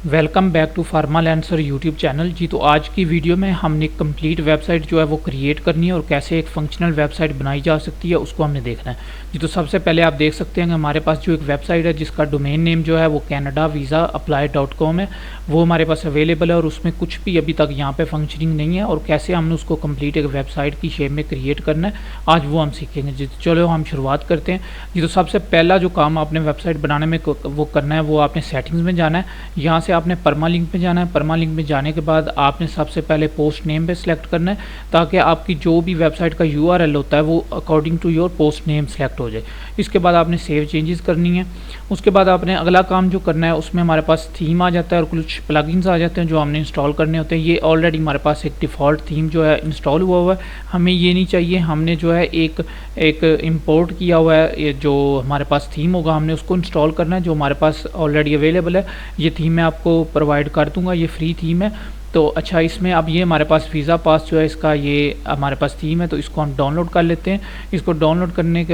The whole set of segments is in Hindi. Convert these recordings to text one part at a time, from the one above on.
Welcome back to Pharmalancer YouTube channel जी। तो आज की वीडियो में हमने कंप्लीट वेबसाइट जो है वो क्रिएट करनी है और कैसे एक फंक्शनल वेबसाइट बनाई जा सकती है उसको हमने देखना है जी। तो सबसे पहले आप देख सकते हैं कि हमारे पास जो एक वेबसाइट है जिसका डोमेन नेम जो है वो canadavisaapply.com है, वो हमारे पास अवेलेबल है और उसमें कुछ भी अभी तक यहाँ पे फंक्शनिंग नहीं है। और कैसे हमने उसको कंप्लीट एक वेबसाइट की शेप में क्रिएट करना है आज वो हम सीखेंगे जी। चलो हम शुरुआत करते हैं जी। तो सबसे पहला जो काम आपने वेबसाइट बनाने में वो करना है वो आपने सेटिंग्स में जाना है। यहाँ से आपने परमा लिंक पे जाना है। परमा लिंक में जाने के बाद आपने सबसे पहले पोस्ट नेम पे सिलेक्ट करना है ताकि आपकी जो भी वेबसाइट का यूआरएल होता है वो according to your post name select हो जाए। इसके बाद आपने सेव चेंजेस करनी है। उसके बाद आपने अगला काम जो करना है उसमें हमारे पास थीम आ जाता है और कुछ प्लगइन्स आ जाते हैं जो हमने इंस्टॉल करने होते हैं। ये ऑलरेडी हमारे पास एक डिफ़ॉल्ट थीम जो है इंस्टॉल हुआ है, हमें ये नहीं चाहिए। हमने जो है एक इंपोर्ट किया हुआ है, ये जो हमारे पास थीम होगा हमने उसको इंस्टॉल करना है जो हमारे पास ऑलरेडी अवेलेबल है। ये थीम मैं आपको प्रोवाइड कर दूंगा, ये फ्री थीम है। तो अच्छा, इसमें अब ये हमारे पास वीज़ा पास जो है इसका ये हमारे पास थीम है, तो इसको हम डाउनलोड कर लेते हैं। इसको डाउनलोड करने के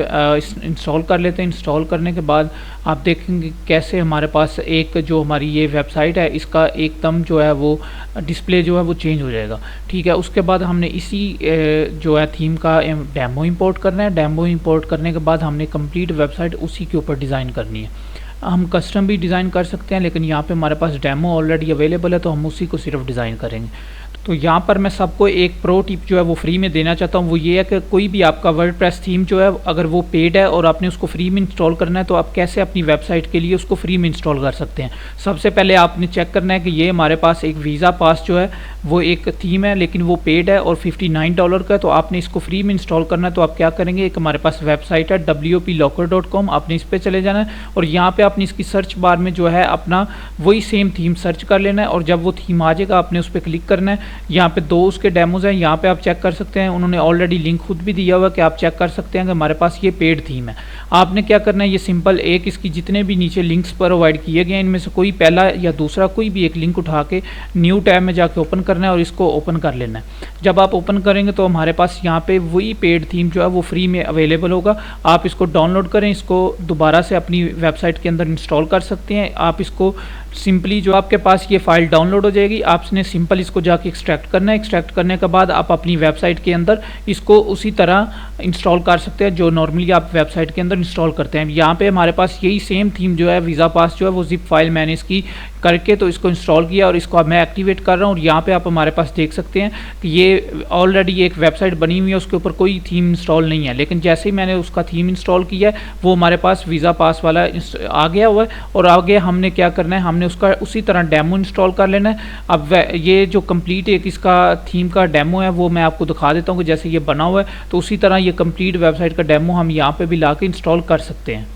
इंस्टॉल कर लेते हैं। इंस्टॉल करने के बाद आप देखेंगे कैसे हमारे पास एक जो हमारी ये वेबसाइट है इसका एकदम जो है वो डिस्प्ले जो है वो चेंज हो जाएगा। ठीक है, उसके बाद हमने इसी जो है थीम का डेमो इंपोर्ट करना है। डेमो इंपोर्ट करने के बाद हमने कंप्लीट वेबसाइट उसी के ऊपर डिज़ाइन करनी है। हम कस्टम भी डिज़ाइन कर सकते हैं लेकिन यहाँ पे हमारे पास डेमो ऑलरेडी अवेलेबल है तो हम उसी को सिर्फ डिज़ाइन करेंगे। तो यहाँ पर मैं सबको एक प्रो टिप जो है वो फ्री में देना चाहता हूँ, वो ये है कि कोई भी आपका वर्डप्रेस थीम जो है अगर वो पेड है और आपने उसको फ्री में इंस्टॉल करना है तो आप कैसे अपनी वेबसाइट के लिए उसको फ्री में इंस्टॉल कर सकते हैं। सबसे पहले आपने चेक करना है कि ये हमारे पास एक वीज़ा पास जो है वो एक थीम है लेकिन वो पेड है और $59 का है, तो आपने इसको फ्री में इंस्टॉल करना है। तो आप क्या करेंगे, एक हमारे पास वेबसाइट है wplocker.com, आपने इस पर चले जाना है और यहाँ पर आपने इसकी सर्च बार में जो है अपना वही सेम थीम सर्च कर लेना है और जब वो थीम आ जाएगा आपने उस पर क्लिक करना है। यहाँ पे 2 उसके डेमोज हैं, यहाँ पे आप चेक कर सकते हैं। उन्होंने ऑलरेडी लिंक खुद भी दिया हुआ है कि आप चेक कर सकते हैं कि हमारे पास ये पेड थीम है। आपने क्या करना है, ये सिंपल एक इसकी जितने भी नीचे लिंक्स प्रोवाइड किए गए हैं इनमें से कोई पहला या दूसरा कोई भी एक लिंक उठा के न्यू टैब में जाके ओपन करना है और इसको ओपन कर लेना है। जब आप ओपन करेंगे तो हमारे पास यहाँ पे वही पेड थीम जो है वो फ्री में अवेलेबल होगा। आप इसको डाउनलोड करें, इसको दोबारा से अपनी वेबसाइट के अंदर इंस्टॉल कर सकते हैं। आप इसको सिंपली जो आपके पास ये फाइल डाउनलोड हो जाएगी, आपने सिंपल इसको जाके एक्सट्रैक्ट करना है। एक्सट्रैक्ट करने के बाद आप अपनी वेबसाइट के अंदर इसको उसी तरह इंस्टॉल कर सकते हैं जो नॉर्मली आप वेबसाइट के अंदर इंस्टॉल करते हैं। यहाँ पे हमारे पास यही सेम थीम जो है वीज़ा पास जो है वो जिप फाइल मैंने इसकी करके तो इसको इंस्टॉल किया और इसको अब मैं एक्टिवेट कर रहा हूँ। और यहाँ पे आप हमारे पास देख सकते हैं कि ये ऑलरेडी एक वेबसाइट बनी हुई है, उसके ऊपर कोई थीम इंस्टॉल नहीं है, लेकिन जैसे ही मैंने उसका थीम इंस्टॉल किया है वो हमारे पास वीज़ा पास वाला आ गया हुआ है। और आगे हमने क्या करना है, हमने उसका उसी तरह डेमो इंस्टॉल कर लेना है। अब ये जो कंप्लीट एक इसका थीम का डेमो है वो मैं आपको दिखा देता हूँ कि जैसे ये बना हुआ है तो उसी तरह ये कंप्लीट वेबसाइट का डेमो हम यहाँ पे भी ला के इंस्टॉल कर सकते हैं।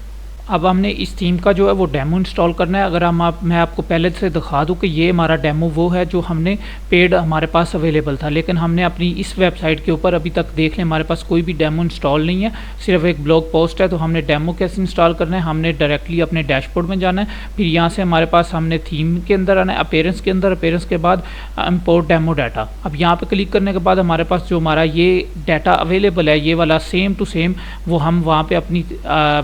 अब हमने इस थीम का जो है वो डेमो इंस्टॉल करना है। अगर मैं आपको पहले से दिखा दूं कि ये हमारा डेमो वो है जो हमने पेड हमारे पास अवेलेबल था, लेकिन हमने अपनी इस वेबसाइट के ऊपर अभी तक देख लें हमारे पास कोई भी डेमो इंस्टॉल नहीं है, सिर्फ एक ब्लॉग पोस्ट है। तो हमने डेमो कैसे इंस्टॉल करना है, हमने डायरेक्टली अपने डैशबोर्ड में जाना है। फिर यहाँ से हमारे पास हमने थीम के अंदर आना है, अपीयरेंस के अंदर, अपीयरेंस के बाद इंपोर्ट डेमो डाटा। अब यहाँ पर क्लिक करने के बाद हमारे पास जो हमारा ये डाटा अवेलेबल है ये वाला सेम टू सेम वो हम वहाँ पर अपनी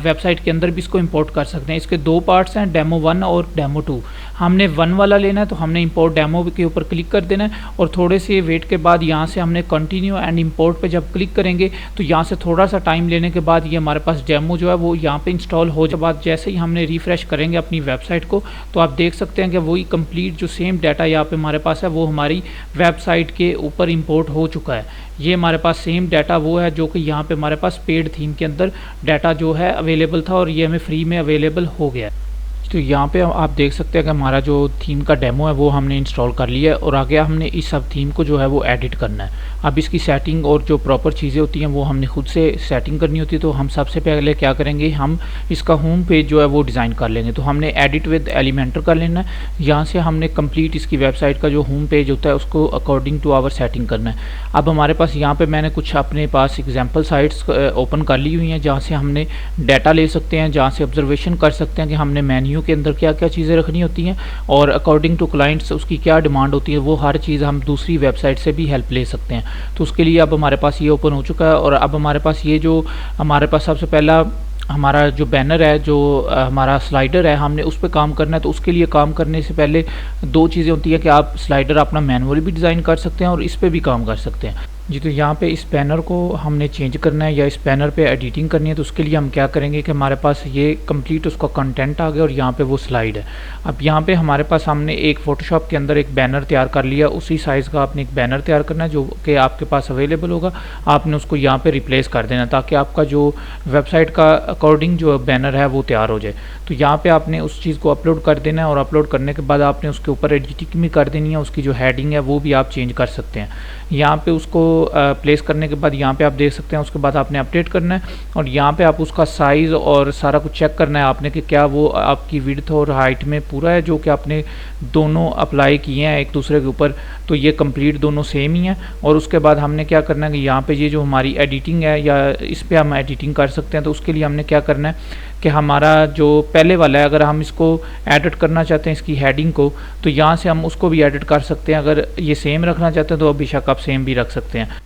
वेबसाइट के अंदर भी इसको इंपोर्ट कर सकते हैं। इसके 2 पार्ट्स हैं, डेमो 1 और डेमो 2। हमने 1 वाला लेना है तो हमने इंपोर्ट डेमो के ऊपर क्लिक कर देना है और थोड़े से वेट के बाद यहाँ से हमने कंटिन्यू एंड इंपोर्ट पे जब क्लिक करेंगे तो यहाँ से थोड़ा सा टाइम लेने के बाद ये हमारे पास डेमो जो है वो यहाँ पे इंस्टॉल हो जाए। बाद जैसे ही हमने रिफ्रेश करेंगे अपनी वेबसाइट को तो आप देख सकते हैं कि वही कंप्लीट जो सेम डाटा यहाँ पे हमारे पास है वो हमारी वेबसाइट के ऊपर इंपोर्ट हो चुका है। ये हमारे पास सेम डाटा वो है जो कि यहाँ पे हमारे पास पेड थीम के अंदर डाटा जो है अवेलेबल था और ये हमें फ्री में अवेलेबल हो गया है। तो यहाँ पे आप देख सकते हैं कि हमारा जो थीम का डेमो है वो हमने इंस्टॉल कर लिया है और आगे हमने इस सब थीम को जो है वो एडिट करना है। अब इसकी सेटिंग और जो प्रॉपर चीज़ें होती हैं वो हमने खुद से सेटिंग करनी होती है। तो हम सबसे पहले क्या करेंगे, हम इसका होम पेज जो है वो डिज़ाइन कर लेंगे। तो हमने एडिट विद एलिमेंटर कर लेना है। यहाँ से हमने कंप्लीट इसकी वेबसाइट का जो होम पेज होता है उसको अकॉर्डिंग टू आवर सेटिंग करना है। अब हमारे पास यहाँ पर मैंने कुछ अपने पास एग्जाम्पल साइट्स ओपन कर ली हुई हैं जहाँ से हमने डाटा ले सकते हैं, जहाँ से ऑब्जर्वेशन कर सकते हैं कि हमने मेन्यू के अंदर क्या क्या चीज़ें रखनी होती हैं और अकॉर्डिंग टू क्लाइंट्स उसकी क्या डिमांड होती है, वो हर चीज़ हम दूसरी वेबसाइट से भी हेल्प ले सकते हैं। तो उसके लिए अब हमारे पास ये ओपन हो चुका है और अब हमारे पास ये जो हमारे पास सबसे पहला हमारा जो बैनर है, जो हमारा स्लाइडर है, हमने उस पर काम करना है। तो उसके लिए काम करने से पहले दो चीज़ें होती हैं कि आप स्लाइडर अपना मैनुअली भी डिज़ाइन कर सकते हैं और इस पर भी काम कर सकते हैं। जी, तो यहाँ पे इस बैनर को हमने चेंज करना है या इस बैनर पे एडिटिंग करनी है। तो उसके लिए हम क्या करेंगे कि हमारे पास ये कंप्लीट उसका कंटेंट आ गया और यहाँ पे वो स्लाइड है। अब यहाँ पे हमारे पास हमने एक फ़ोटोशॉप के अंदर एक बैनर तैयार कर लिया। उसी साइज़ का आपने एक बैनर तैयार करना है जो कि आपके पास अवेलेबल होगा। आपने उसको यहाँ पे रिप्लेस कर देना ताकि आपका जो वेबसाइट का अकॉर्डिंग जो बैनर है वो तैयार हो जाए। तो यहाँ पे आपने उस चीज़ को अपलोड कर देना है और अपलोड करने के बाद आपने उसके ऊपर एडिटिंग भी कर देनी है। उसकी जो हेडिंग है वो भी आप चेंज कर सकते हैं। यहाँ पे उसको प्लेस करने के बाद यहाँ पे आप देख सकते हैं, उसके बाद आपने अपडेट करना है और यहाँ पे आप उसका साइज़ और सारा कुछ चेक करना है आपने कि क्या वो आपकी विड्थ और हाइट में पूरा है जो कि आपने दोनों अप्लाई किए हैं एक दूसरे के ऊपर। तो ये कंप्लीट दोनों सेम ही हैं। और उसके बाद हमने क्या करना है कि यहाँ पे ये जो हमारी एडिटिंग है या इस पर हम एडिटिंग कर सकते हैं। तो उसके लिए हमने क्या करना है कि हमारा जो पहले वाला है, अगर हम इसको एडिट करना चाहते हैं इसकी हेडिंग को, तो यहाँ से हम उसको भी एडिट कर सकते हैं। अगर ये सेम रखना चाहते हैं तो बेशक आप सेम भी रख सकते हैं।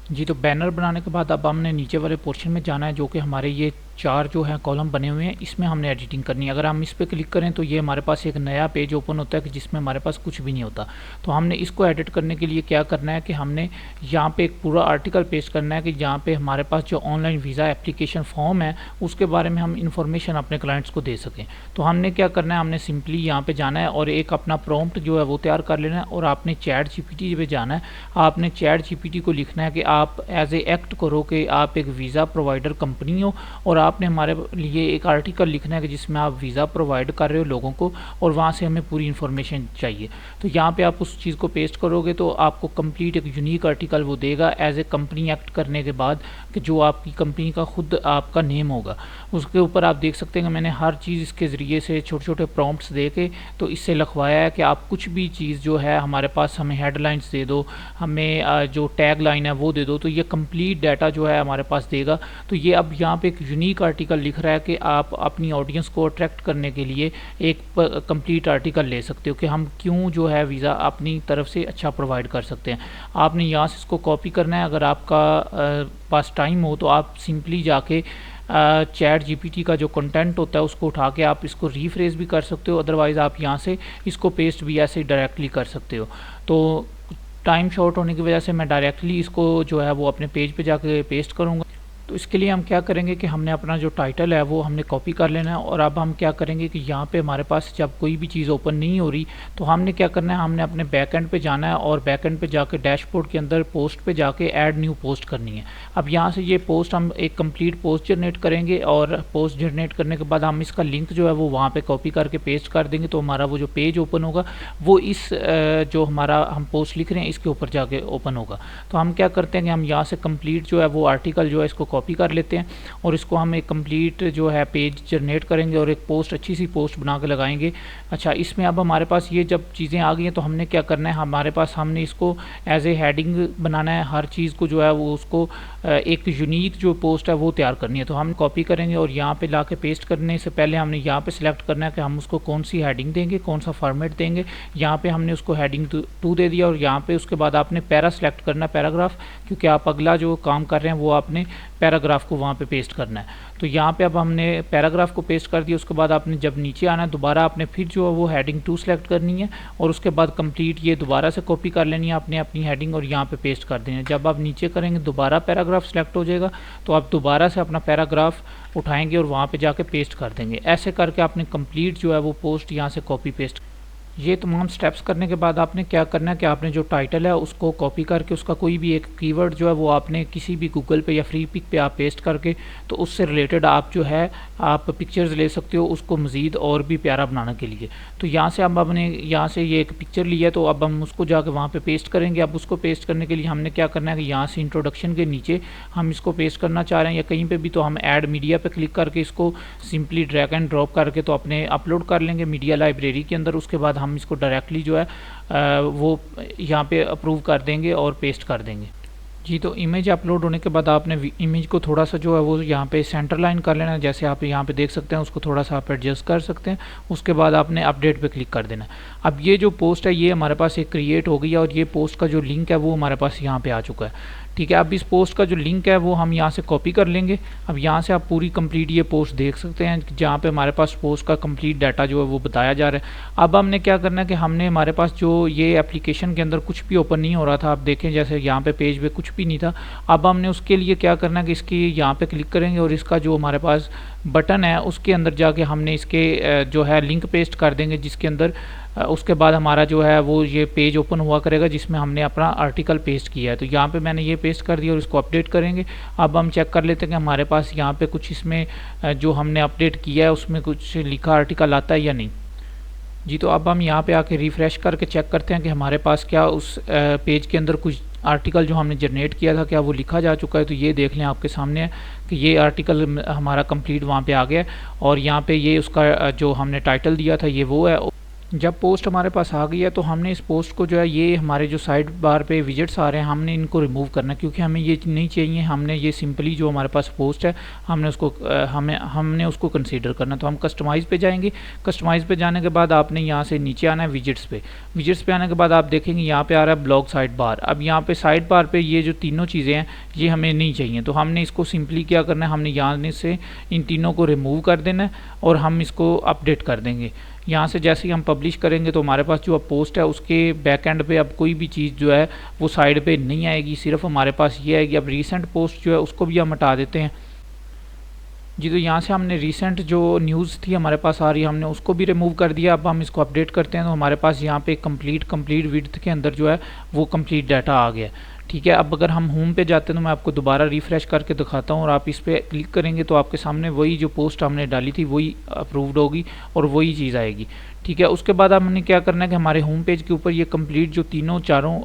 जी, तो बैनर बनाने के बाद अब हमने नीचे वाले पोर्शन में जाना है जो कि हमारे ये चार जो है कॉलम बने हुए हैं, इसमें हमने एडिटिंग करनी है। अगर हम इस पर क्लिक करें तो ये हमारे पास एक नया पेज ओपन होता है कि जिसमें हमारे पास कुछ भी नहीं होता। तो हमने इसको एडिट करने के लिए क्या करना है कि हमने यहाँ पे एक पूरा आर्टिकल पेस्ट करना है कि जहाँ पे हमारे पास जो ऑनलाइन वीज़ा एप्लीकेशन फॉर्म है उसके बारे में हम इंफॉर्मेशन अपने क्लाइंट्स को दे सकें। तो हमने क्या करना है, हमने सिंपली यहाँ पर जाना है और एक अपना प्रॉम्प्ट जो है वो तैयार कर लेना है और आपने चैट जीपीटी पे जाना है। आपने चैट जीपीटी को लिखना है कि आप एज ए एक्ट करो कि आप एक वीज़ा प्रोवाइडर कंपनी हो और आपने हमारे लिए एक आर्टिकल लिखना है कि जिसमें आप वीज़ा प्रोवाइड कर रहे हो लोगों को और वहाँ से हमें पूरी इन्फॉर्मेशन चाहिए। तो यहाँ पे आप उस चीज़ को पेस्ट करोगे तो आपको कंप्लीट एक यूनिक आर्टिकल वो देगा एज ए कंपनी एक्ट करने के बाद कि जो आपकी कंपनी का खुद आपका नेम होगा। उसके ऊपर आप देख सकते हैं कि मैंने हर चीज़ इसके ज़रिए से छोटे छोटे प्रॉम्प्ट्स दे के तो इससे लिखवाया है कि आप कुछ भी चीज़ जो है हमारे पास हमें हेडलाइंस दे दो, हमें जो टैग लाइन है वो दे दो। तो ये कंप्लीट डाटा जो है हमारे पास देगा। तो ये अब यहाँ पे एक यूनिक आर्टिकल लिख रहा है कि आप अपनी ऑडियंस को अट्रैक्ट करने के लिए एक कंप्लीट आर्टिकल ले सकते हो कि हम क्यों जो है वीज़ा अपनी तरफ से अच्छा प्रोवाइड कर सकते हैं। आपने यहाँ से इसको कॉपी करना है। अगर आपका पास टाइम हो तो आप सिंपली जाके चैट जीपीटी का जो कंटेंट होता है उसको उठा के आप इसको रीफ्रेज भी कर सकते हो। अदरवाइज़ आप यहाँ से इसको पेस्ट भी ऐसे डायरेक्टली कर सकते हो। तो टाइम शॉर्ट होने की वजह से मैं डायरेक्टली इसको जो है वो अपने पेज पे जाके पेस्ट करूँगा। तो इसके लिए हम क्या करेंगे कि हमने अपना जो टाइटल है वो हमने कॉपी कर लेना है और अब हम क्या करेंगे कि यहाँ पे हमारे पास जब कोई भी चीज़ ओपन नहीं हो रही तो हमने क्या करना है, हमने अपने बैकएंड पे जाना है और बैकएंड पे जाके डैशबोर्ड के अंदर पोस्ट पे जाके ऐड न्यू पोस्ट करनी है। अब यहाँ से ये पोस्ट हम एक कंप्लीट पोस्ट जनरेट करेंगे और पोस्ट जनरेट करने के बाद हम इसका लिंक जो है वो वहाँ पर कॉपी करके पेस्ट कर देंगे। तो हमारा वो जो पेज ओपन होगा वो इस जो हमारा हम पोस्ट लिख रहे हैं इसके ऊपर जाके ओपन होगा। तो हम क्या करते हैं कि हम यहाँ से कंप्लीट जो है वो आर्टिकल जो है इसको कॉपी कर लेते हैं और इसको हम एक कंप्लीट जो है पेज जनरेट करेंगे और एक पोस्ट अच्छी सी पोस्ट बना के लगाएंगे। अच्छा, इसमें अब हमारे पास ये जब चीज़ें आ गई हैं तो हमने क्या करना है, हमारे पास हमने इसको एज ए हेडिंग बनाना है। हर चीज़ को जो है वो उसको एक यूनिक जो पोस्ट है वो तैयार करनी है। तो हम कॉपी करेंगे और यहाँ पे लाके पेस्ट करने से पहले हमने यहाँ पे सिलेक्ट करना है कि हम उसको कौन सी हेडिंग देंगे, कौन सा फॉर्मेट देंगे। यहाँ पे हमने उसको हेडिंग 2 दे दिया और यहाँ पे उसके बाद आपने पैरा सिलेक्ट करना है, पैराग्राफ, क्योंकि आप अगला जो काम कर रहे हैं वो आपने पैराग्राफ को वहाँ पे पेस्ट करना है। तो यहाँ पे अब हमने पैराग्राफ को पेस्ट कर दिया। उसके बाद आपने जब नीचे आना है दोबारा आपने फिर जो है वो हेडिंग 2 सेलेक्ट करनी है और उसके बाद कंप्लीट ये दोबारा से कॉपी कर लेनी है आपने अपनी हेडिंग और यहाँ पे पेस्ट कर देनी है। जब आप नीचे करेंगे दोबारा पैराग्राफ सेलेक्ट हो जाएगा तो आप दोबारा से अपना पैराग्राफ उठाएंगे और वहाँ पे जाके पेस्ट कर देंगे। ऐसे करके आपने कंप्लीट जो है वो पोस्ट यहाँ से कॉपी पेस्ट। ये तमाम स्टेप्स करने के बाद आपने क्या करना है कि आपने जो टाइटल है उसको कॉपी करके उसका कोई भी एक कीवर्ड जो है वो आपने किसी भी गूगल पे या फ्री पिक पे आप पेस्ट करके तो उससे रिलेटेड आप जो है आप पिक्चर्स ले सकते हो उसको मज़ीद और भी प्यारा बनाने के लिए। तो यहाँ से अब हमने यहाँ से ये एक पिक्चर लिया तो अब हम उसको जाके वहाँ पे पेस्ट करेंगे। अब उसको पेस्ट करने के लिए हमने क्या करना है कि यहाँ से इंट्रोडक्शन के नीचे हम इसको पेस्ट करना चाह रहे हैं या कहीं पर भी तो हम ऐड मीडिया पर क्लिक करके इसको सिंपली ड्रैग एंड ड्रॉप करके तो अपने अपलोड कर लेंगे मीडिया लाइब्रेरी के अंदर। उसके बाद हम इसको डायरेक्टली जो है वो यहाँ पे अप्रूव कर देंगे और पेस्ट कर देंगे। जी, तो इमेज अपलोड होने के बाद आपने इमेज को थोड़ा सा जो है वो यहाँ पे सेंटर लाइन कर लेना है। जैसे आप यहाँ पे देख सकते हैं उसको थोड़ा सा आप एडजस्ट कर सकते हैं। उसके बाद आपने अपडेट पे क्लिक कर देना है। अब ये जो पोस्ट है ये हमारे पास एक क्रिएट हो गई है और ये पोस्ट का जो लिंक है वो हमारे पास यहाँ पे आ चुका है। ठीक है। अब इस पोस्ट का जो लिंक है वो हम यहाँ से कॉपी कर लेंगे। अब यहाँ से आप पूरी कंप्लीट ये पोस्ट देख सकते हैं जहाँ पे हमारे पास पोस्ट का कंप्लीट डाटा जो है वो बताया जा रहा है। अब हमने क्या करना है कि हमने हमारे पास जो ये एप्लीकेशन के अंदर कुछ भी ओपन नहीं हो रहा था, आप देखें जैसे यहाँ पे पेज पे कुछ भी नहीं था। अब हमने उसके लिए क्या करना है कि इसकी यहाँ पे क्लिक करेंगे और इसका जो हमारे पास बटन है उसके अंदर जाके हमने इसके जो है लिंक पेस्ट कर देंगे, जिसके अंदर उसके बाद हमारा जो है वो ये पेज ओपन हुआ करेगा जिसमें हमने अपना आर्टिकल पेस्ट किया है। तो यहाँ पे मैंने ये पेस्ट कर दिया और इसको अपडेट करेंगे। अब हम चेक कर लेते हैं कि हमारे पास यहाँ पे कुछ इसमें जो हमने अपडेट किया है उसमें कुछ लिखा आर्टिकल आता है या नहीं। जी तो अब हम यहाँ पे आके रिफ़्रेश करके चेक करते हैं कि हमारे पास क्या उस पेज के अंदर कुछ आर्टिकल जो हमने जनरेट किया था क्या वो लिखा जा चुका है। तो ये देख लें आपके सामने है कि ये आर्टिकल हमारा कंप्लीट वहाँ पे आ गया है और यहाँ पे ये उसका जो हमने टाइटल दिया था ये वो है। जब पोस्ट हमारे पास आ गई है तो हमने इस पोस्ट को जो है ये हमारे जो साइड बार पे विजेट्स आ रहे हैं हमने इनको रिमूव करना है, क्योंकि हमें ये नहीं चाहिए। हमने ये सिंपली जो हमारे पास पोस्ट है हमने उसको कंसीडर करना। तो हम कस्टमाइज़ पे जाएंगे। कस्टमाइज़ पे जाने के बाद आपने यहाँ से नीचे आना है विजेट्स पे। विजेट्स पे आने के बाद आप देखेंगे यहाँ पे आ रहा है ब्लॉग साइड बार। अब यहाँ पे साइड बार पे ये जो तीनों चीज़ें हैं ये हमें नहीं चाहिए, तो हमने इसको सिंपली क्या करना है, हमने यहाँ से इन तीनों को रिमूव कर देना है और हम इसको अपडेट कर देंगे। यहाँ से जैसे ही हम पब्लिश करेंगे तो हमारे पास जो अब पोस्ट है उसके बैक एंड पे अब कोई भी चीज़ जो है वो साइड पे नहीं आएगी, सिर्फ हमारे पास ये आएगी। अब रीसेंट पोस्ट जो है उसको भी हम हटा देते हैं। जी तो यहाँ से हमने रीसेंट जो न्यूज़ थी हमारे पास आ रही है हमने उसको भी रिमूव कर दिया। अब हम इसको अपडेट करते हैं तो हमारे पास यहाँ पे कंप्लीट विड्थ के अंदर जो है वो कंप्लीट डाटा आ गया। ठीक है। अब अगर हम होम पे जाते हैं तो मैं आपको दोबारा रिफ़्रेश करके दिखाता हूँ और आप इस पर क्लिक करेंगे तो आपके सामने वही जो पोस्ट हमने डाली थी वही अप्रूव्ड होगी और वही चीज़ आएगी। ठीक है। उसके बाद हमने क्या करना है कि हमारे होम पेज के ऊपर ये कंप्लीट जो तीनों चारों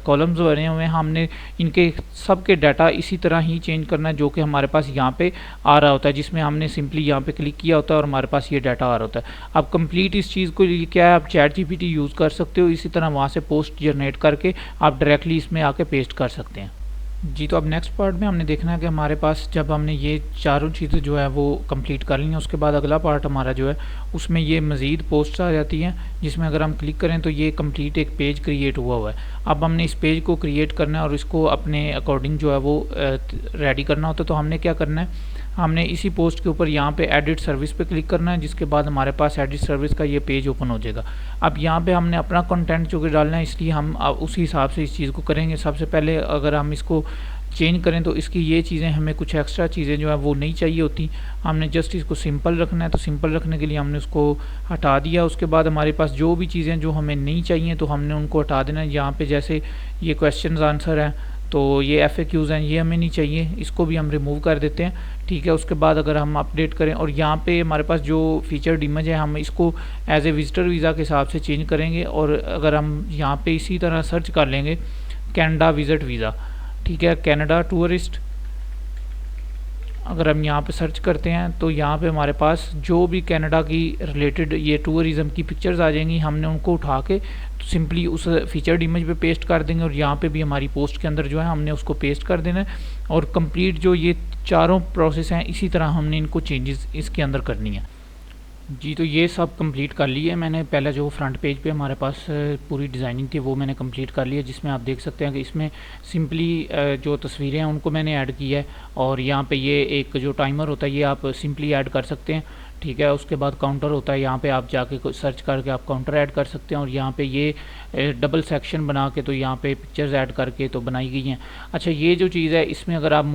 कॉलम्स बने हुए हैं हमने इनके सब के डाटा इसी तरह ही चेंज करना है जो कि हमारे पास यहाँ पे आ रहा होता है, जिसमें हमने सिंपली यहाँ पे क्लिक किया होता है और हमारे पास ये डाटा आ रहा होता है। अब कंप्लीट इस चीज़ को लिए क्या है, आप ChatGPT यूज़ कर सकते हो, इसी तरह वहाँ से पोस्ट जनरेट करके आप डायरेक्टली इसमें आके पेस्ट कर सकते हैं। जी तो अब नेक्स्ट पार्ट में हमने देखना है कि हमारे पास जब हमने ये चारों चीज़ें जो है वो कंप्लीट कर ली हैं उसके बाद अगला पार्ट हमारा जो है उसमें ये मज़ीद पोस्ट आ जाती हैं, जिसमें अगर हम क्लिक करें तो ये कंप्लीट एक पेज क्रिएट हुआ है। अब हमने इस पेज को क्रिएट करना है और इसको अपने अकॉर्डिंग जो है वो रेडी करना होता है। तो हमने क्या करना है, हमने इसी पोस्ट के ऊपर यहाँ पे एडिट सर्विस पे क्लिक करना है, जिसके बाद हमारे पास एडिट सर्विस का ये पेज ओपन हो जाएगा। अब यहाँ पे हमने अपना कंटेंट जो कि डालना है, इसलिए हम उसी हिसाब से इस चीज़ को करेंगे। सबसे पहले अगर हम इसको चेंज करें तो इसकी ये चीज़ें हमें कुछ एक्स्ट्रा चीज़ें जो है वो नहीं चाहिए होती, हमने जस्ट इसको सिंपल रखना है। तो सिंपल रखने के लिए हमने उसको हटा दिया। उसके बाद हमारे पास जो भी चीज़ें जो हमें नहीं चाहिए तो हमने उनको हटा देना है। यहाँ पे जैसे ये क्वेश्चन आंसर हैं तो ये FAQs हैं, ये हमें नहीं चाहिए, इसको भी हम रिमूव कर देते हैं। ठीक है। उसके बाद अगर हम अपडेट करें और यहाँ पे हमारे पास जो फीचर्ड इमेज है हम इसको एज ए विजिटर वीज़ा के हिसाब से चेंज करेंगे। और अगर हम यहाँ पे इसी तरह सर्च कर लेंगे कनाडा विजिट वीज़ा, ठीक है, कनाडा टूरिस्ट, अगर हम यहाँ पे सर्च करते हैं तो यहाँ पे हमारे पास जो भी कनाडा की रिलेटेड ये टूरिज़म की पिक्चर्स आ जाएंगी, हमने उनको उठा के सिंपली उस फीचर्ड इमेज पे पेस्ट कर देंगे और यहाँ पे भी हमारी पोस्ट के अंदर जो है हमने उसको पेस्ट कर देना है। और कंप्लीट जो ये चारों प्रोसेस हैं इसी तरह हमने इनको चेंजेस इसके अंदर करनी है। जी तो ये सब कंप्लीट कर लिए मैंने। पहला जो फ्रंट पेज पे हमारे पास पूरी डिज़ाइनिंग थी वो मैंने कंप्लीट कर लिया, जिसमें आप देख सकते हैं कि इसमें सिंपली जो तस्वीरें हैं उनको मैंने ऐड किया है। और यहाँ पे ये एक जो टाइमर होता है ये आप सिंपली ऐड कर सकते हैं। ठीक है। उसके बाद काउंटर होता है, यहाँ पे आप जाके सर्च करके आप काउंटर ऐड कर सकते हैं। और यहाँ पे ये डबल सेक्शन बना के तो यहाँ पे पिक्चर्स ऐड करके तो बनाई गई हैं। अच्छा, ये जो चीज़ है इसमें अगर आप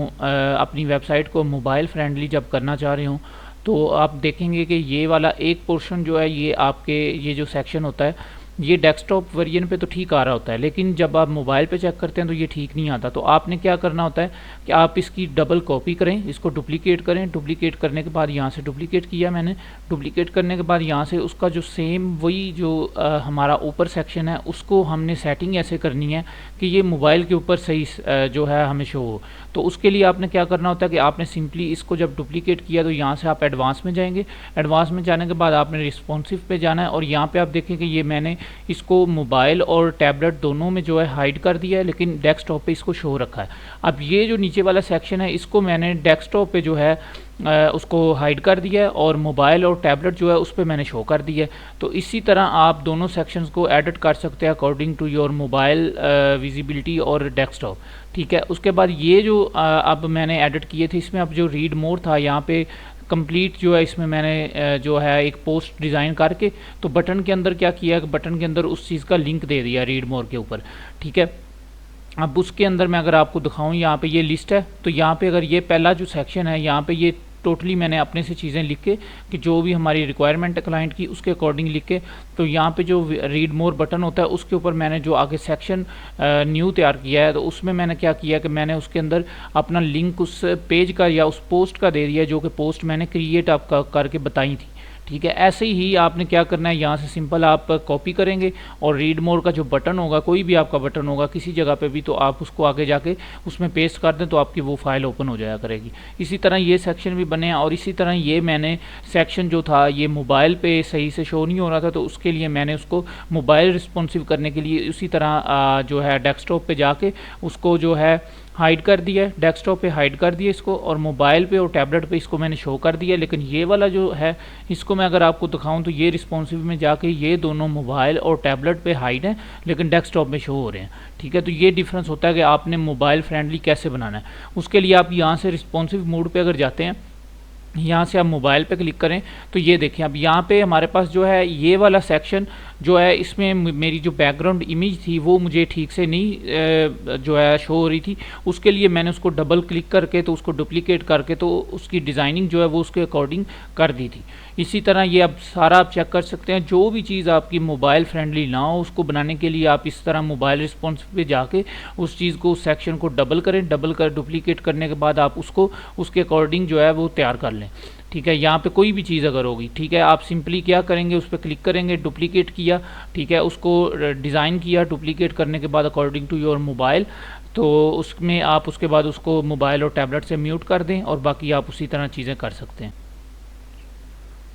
अपनी वेबसाइट को मोबाइल फ्रेंडली जब करना चाह रहे हो तो आप देखेंगे कि ये वाला एक पोर्शन जो है ये आपके ये जो सेक्शन होता है ये डेस्कटॉप वर्जन पे तो ठीक आ रहा होता है, लेकिन जब आप मोबाइल पे चेक करते हैं तो ये ठीक नहीं आता। तो आपने क्या करना होता है कि आप इसकी डबल कॉपी करें, इसको डुप्लीकेट करें। डुप्लीकेट करने के बाद यहाँ से डुप्लीकेट किया मैंने, डुप्लीकेट करने के बाद यहाँ से उसका जो सेम वही जो हमारा ऊपर सेक्शन है उसको हमने सेटिंग ऐसे करनी है कि ये मोबाइल के ऊपर सही जो है हमें शो हो। तो उसके लिए आपने क्या करना होता है कि आपने सिंपली इसको जब डुप्लीकेट किया तो यहाँ से आप एडवांस में जाएंगे। एडवांस में जाने के बाद आपने रिस्पॉन्सिव पे जाना है और यहाँ पे आप देखें कि ये मैंने इसको मोबाइल और टैबलेट दोनों में जो है हाइड कर दिया है, लेकिन डेस्कटॉप पे इसको शो रखा है। अब ये जो नीचे वाला सेक्शन है इसको मैंने डेस्कटॉप पे जो है उसको हाइड कर दिया है और मोबाइल और टैबलेट जो है उस पर मैंने शो कर दिया है। तो इसी तरह आप दोनों सेक्शंस को एडिट कर सकते हैं according to your mobile visibility और डेस्कटॉप। ठीक है, उसके बाद ये जो अब मैंने एडिट किए थे, इसमें अब जो रीड मोर था यहाँ पे कंप्लीट जो है, इसमें मैंने जो है एक पोस्ट डिज़ाइन करके तो बटन के अंदर क्या किया कि बटन के अंदर उस चीज़ का लिंक दे दिया रीड मोर के ऊपर। ठीक है, अब उसके अंदर मैं अगर आपको दिखाऊं, यहाँ पे ये लिस्ट है, तो यहाँ पे अगर ये पहला जो सेक्शन है यहाँ पे ये टोटली मैंने अपने से चीज़ें लिख के कि जो भी हमारी रिक्वायरमेंट है क्लाइंट की उसके अकॉर्डिंग लिख के, तो यहाँ पे जो रीड मोर बटन होता है उसके ऊपर मैंने जो आगे सेक्शन न्यू तैयार किया है, तो उसमें मैंने क्या किया कि मैंने उसके अंदर अपना लिंक उस पेज का या उस पोस्ट का दे दिया जो कि पोस्ट मैंने क्रिएट आपका करके बताई थी। ठीक है, ऐसे ही आपने क्या करना है, यहाँ से सिंपल आप कॉपी करेंगे और रीड मोर का जो बटन होगा, कोई भी आपका बटन होगा किसी जगह पे भी, तो आप उसको आगे जाके उसमें पेस्ट कर दें तो आपकी वो फाइल ओपन हो जाया करेगी। इसी तरह ये सेक्शन भी बने और इसी तरह ये मैंने सेक्शन जो था ये मोबाइल पे सही से शो नहीं हो रहा था, तो उसके लिए मैंने उसको मोबाइल रिस्पॉन्सिव करने के लिए उसी तरह जो है डेस्कटॉप पे जाके उसको जो है हाइड कर दिया है, डेस्कटॉप पे हाइड कर दिया इसको, और मोबाइल पे और टैबलेट पे इसको मैंने शो कर दिया। लेकिन ये वाला जो है इसको मैं अगर आपको दिखाऊं तो ये रिस्पॉन्सिव में जाके ये दोनों मोबाइल और टैबलेट पे हाइड हैं लेकिन डेस्कटॉप में शो हो रहे हैं। ठीक है, तो ये डिफरेंस होता है कि आपने मोबाइल फ्रेंडली कैसे बनाना है। उसके लिए आप यहाँ से रिस्पॉन्सिव मोड पे अगर जाते हैं, यहाँ से आप मोबाइल पे क्लिक करें तो ये देखें अब यहाँ पे हमारे पास जो है ये वाला सेक्शन जो है, इसमें मेरी जो बैकग्राउंड इमेज थी वो मुझे ठीक से नहीं जो है शो हो रही थी। उसके लिए मैंने उसको डबल क्लिक करके तो उसको डुप्लीकेट करके तो उसकी डिज़ाइनिंग जो है वो उसके अकॉर्डिंग कर दी थी। इसी तरह ये अब सारा आप चेक कर सकते हैं, जो भी चीज़ आपकी मोबाइल फ्रेंडली ना हो उसको बनाने के लिए आप इस तरह मोबाइल रिस्पॉन्स पे जाके उस चीज़ को, उस सेक्शन को डबल करें, डबल कर डुप्लीकेट करने के बाद आप उसको उसके अकॉर्डिंग जो है वो तैयार कर लें। ठीक है, यहाँ पे कोई भी चीज़ अगर होगी, ठीक है, आप सिंपली क्या करेंगे, उस पर क्लिक करेंगे, डुप्लीकेट किया, ठीक है, उसको डिज़ाइन किया, डुप्लीकेट करने के बाद अकॉर्डिंग टू योर मोबाइल, तो उसमें आप उसके बाद उसको मोबाइल और टैबलेट से म्यूट कर दें और बाकी आप उसी तरह चीज़ें कर सकते हैं।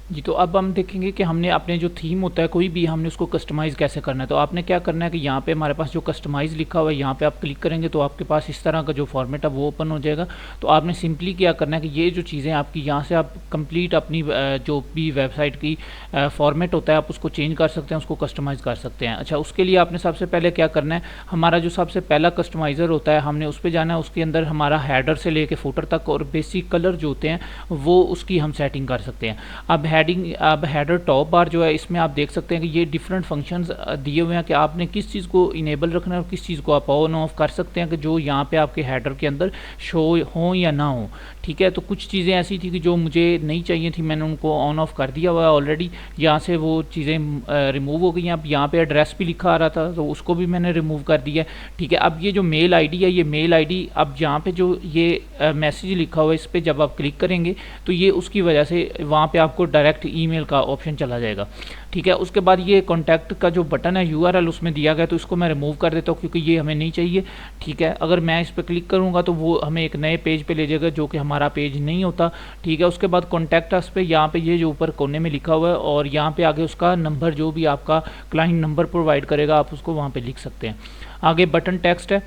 जी, तो अब हम देखेंगे कि हमने अपने जो थीम होता है कोई भी, हमने उसको कस्टमाइज़ कैसे करना है। तो आपने क्या करना है कि यहाँ पे हमारे पास जो कस्टमाइज़ लिखा हुआ है यहाँ पे आप क्लिक करेंगे तो आपके पास इस तरह का जो फॉर्मेट है वो ओपन हो जाएगा। तो आपने सिंपली क्या करना है कि ये जो चीज़ें आपकी यहाँ से आप कंप्लीट अपनी जो भी वेबसाइट की फॉर्मेट होता है आप उसको चेंज कर सकते हैं, उसको कस्टमाइज़ कर सकते हैं। अच्छा, उसके लिए आपने सबसे पहले क्या करना है, हमारा जो सबसे पहला कस्टमाइज़र होता है हमने उस पर जाना है, उसके अंदर हमारा हैडर से लेके फुटर तक और बेसिक कलर जो होते हैं वो उसकी हम सेटिंग कर सकते हैं। अब हेडर टॉप बार जो है इसमें आप देख सकते हैं कि ये डिफरेंट फंक्शंस दिए हुए हैं कि आपने किस चीज़ को इनेबल रखना है और किस चीज़ को आप ऑन ऑफ कर सकते हैं कि जो यहाँ पे आपके हेडर के अंदर शो हो या ना हो। ठीक है, तो कुछ चीज़ें ऐसी थी कि जो मुझे नहीं चाहिए थी, मैंने उनको ऑन ऑफ कर दिया हुआ है ऑलरेडी, यहाँ से वो चीज़ें रिमूव हो गई हैं। अब यहाँ पे एड्रेस भी लिखा आ रहा था तो उसको भी मैंने रिमूव कर दिया। ठीक है, अब ये जो मेल आईडी है, ये मेल आईडी अब यहाँ पे जो ये मैसेज लिखा हुआ है इस पर जब आप क्लिक करेंगे तो ये उसकी वजह से वहाँ पे आपको डायरेक्ट ईमेल का ऑप्शन चला जाएगा। ठीक है, उसके बाद ये कॉन्टैक्ट का जो बटन है यूआरएल उसमें दिया गया तो इसको मैं रिमूव कर देता हूँ क्योंकि ये हमें नहीं चाहिए। ठीक है, अगर मैं इस पर क्लिक करूँगा तो वो हमें एक नए पेज पे ले जाएगा जो कि हमारा पेज नहीं होता। ठीक है, उसके बाद कॉन्टैक्ट अस पे यहाँ पे ये जो ऊपर कोने में लिखा हुआ है और यहाँ पे आगे उसका नंबर जो भी आपका क्लाइंट नंबर प्रोवाइड करेगा आप उसको वहाँ पे लिख सकते हैं। आगे बटन टेक्स्ट है।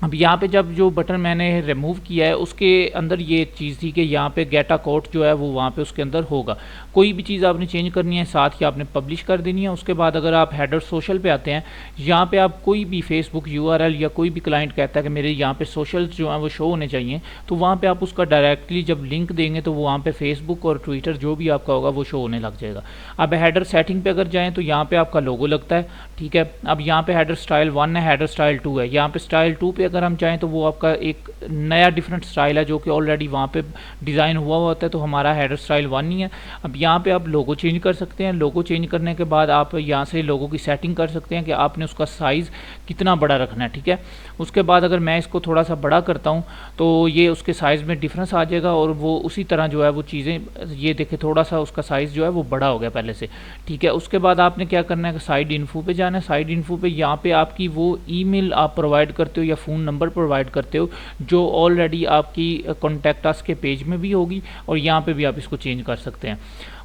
अब यहाँ पे जब जो बटन मैंने रिमूव किया है उसके अंदर ये चीज़ थी कि यहाँ पे गेट अ कोड जो है वो वहाँ पे उसके अंदर होगा। कोई भी चीज़ आपने चेंज करनी है साथ ही आपने पब्लिश कर देनी है। उसके बाद अगर आप हेडर सोशल पे आते हैं, यहाँ पे आप कोई भी फेसबुक यूआरएल या कोई भी क्लाइंट कहता है कि मेरे यहाँ पे सोशल जो है वो शो होने चाहिए, तो वहाँ पे आप उसका डायरेक्टली जब लिंक देंगे तो वो वहाँ पे फेसबुक और ट्विटर जो भी आपका होगा वो शो होने लग जाएगा। अब हेडर सेटिंग पे अगर जाएँ तो यहाँ पे आपका लोगो लगता है। ठीक है, अब यहाँ पे हेडर स्टाइल 1 है, हेडर स्टाइल 2 है। यहाँ पे स्टाइल 2 पे अगर हम चाहें तो वो आपका एक नया डिफरेंट स्टाइल है जो कि ऑलरेडी वहाँ पे डिज़ाइन हुआ होता है, तो हमारा हेडर स्टाइल 1 ही है। अब यहाँ पे आप लोगो चेंज कर सकते हैं। लोगो चेंज करने के बाद आप यहाँ से लोगो की सेटिंग कर सकते हैं कि आपने उसका साइज़ कितना बड़ा रखना है। ठीक है, उसके बाद अगर मैं इसको थोड़ा सा बड़ा करता हूँ तो ये उसके साइज़ में डिफरेंस आ जाएगा और वो उसी तरह जो है वो चीज़ें, ये देखें थोड़ा सा उसका साइज़ जो है वो बड़ा हो गया पहले से। ठीक है, उसके बाद आपने क्या करना है कि साइड इन्फो पे जाना है। साइड इन्फो पे यहाँ पे आपकी वो ईमेल आप प्रोवाइड करते हो या फ़ोन नंबर प्रोवाइड करते हो जो ऑलरेडी आपकी कॉन्टैक्ट अस के पेज में भी होगी और यहाँ पे भी आप इसको चेंज कर सकते हैं।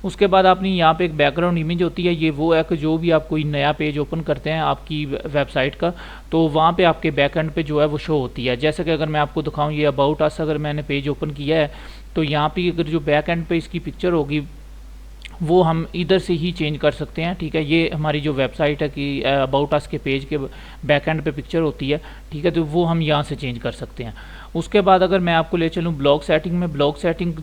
उसके बाद आपने यहाँ पे एक बैकग्राउंड इमेज होती है, ये वो है कि जो भी आप कोई नया पेज ओपन करते हैं आपकी वेबसाइट का, तो वहाँ पे आपके बैकएंड पे जो है वो शो होती है। जैसे कि अगर मैं आपको दिखाऊँ, ये अबाउट अस अगर मैंने पेज ओपन किया है तो यहाँ पे अगर जो बैकएंड पे इसकी पिक्चर होगी वो हम इधर से ही चेंज कर सकते हैं। ठीक है, ये हमारी जो वेबसाइट है कि अबाउट अस के पेज के बैकएंड पे पिक्चर होती है। ठीक है, तो वो हम यहाँ से चेंज कर सकते हैं। उसके बाद अगर मैं आपको ले चलूँ ब्लॉग सेटिंग में, ब्लॉग सेटिंग